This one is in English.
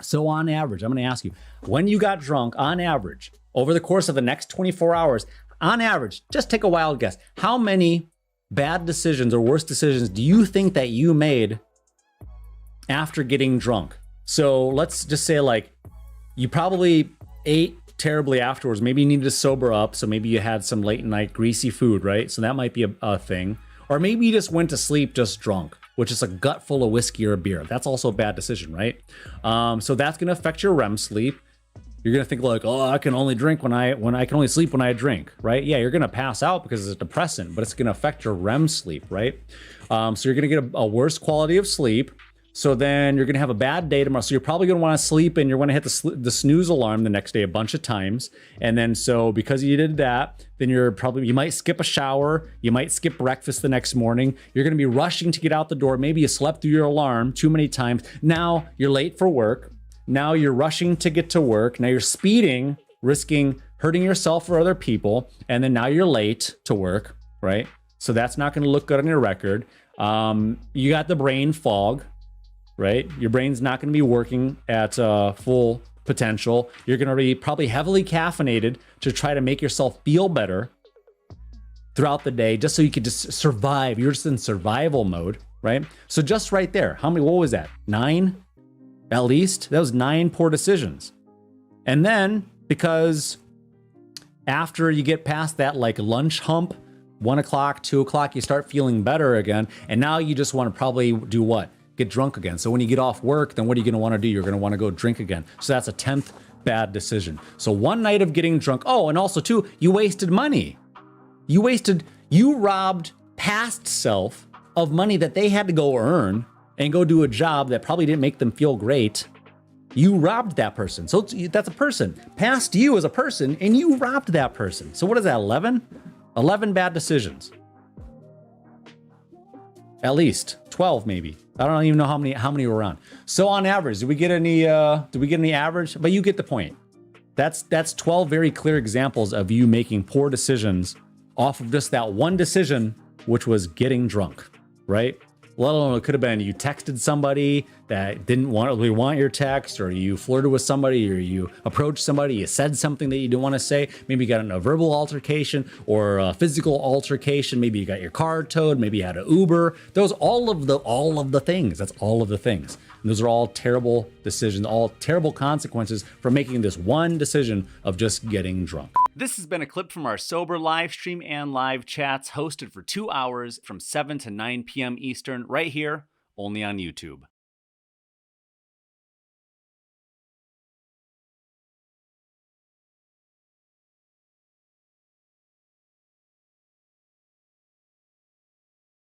So on average, I'm going to ask you, when you got drunk, on average, over the course of the next 24 hours, on average, just take a wild guess. How many bad decisions or worse decisions do you think that you made after getting drunk? So let's just say like you probably ate terribly afterwards. Maybe you needed to sober up. So maybe you had some late night greasy food, right? So that might be a thing. Or maybe you just went to sleep just drunk, which is a gut full of whiskey or beer. That's also a bad decision, right? So that's gonna affect your REM sleep. You're gonna think like, oh, I can only drink when I can only sleep when I drink, right? Yeah, you're gonna pass out because it's a depressant, but it's gonna affect your REM sleep, right? So you're gonna get a worse quality of sleep. So then you're gonna have a bad day tomorrow. So you're probably gonna want to sleep, and you're gonna hit the snooze alarm the next day a bunch of times. And then so because you did that, then you might skip a shower, you might skip breakfast the next morning. You're gonna be rushing to get out the door. Maybe you slept through your alarm too many times. Now you're late for work. Now you're rushing to get to work. Now you're speeding, risking hurting yourself or other people. And then now you're late to work, right? So that's not gonna look good on your record. You got the brain fog, right? Your brain's not going to be working at full potential. You're going to be probably heavily caffeinated to try to make yourself feel better throughout the day, just so you could just survive. You're just in survival mode, right? So just right there, what was that? 9? At least? That was 9 poor decisions. And then because after you get past that like lunch hump, 1 o'clock, 2 o'clock, you start feeling better again. And now you just want to probably do what? Get drunk again. So when you get off work, then what are you going to want to do? You're going to want to go drink again. So that's a 10th bad decision. So one night of getting drunk. Oh, and also too, you wasted money. You robbed past self of money that they had to go earn and go do a job that probably didn't make them feel great. You robbed that person. So that's a person. Past you as a person, and you robbed that person. So what is that, 11? 11 bad decisions. At least 12, maybe. I don't even know how many were on. So on average, did we get any average? But you get the point. That's 12 very clear examples of you making poor decisions off of just that one decision, which was getting drunk, right? Let alone it could have been you texted somebody that didn't really want your text, or you flirted with somebody, or you approached somebody, you said something that you didn't want to say. Maybe you got in a verbal altercation or a physical altercation. Maybe you got your car towed. Maybe you had an Uber. Those all of the things. That's all of the things. And those are all terrible decisions, all terrible consequences for making this one decision of just getting drunk. This has been a clip from our Sober live stream and live chats hosted for 2 hours from 7 to 9 p.m. Eastern, right here, only on YouTube.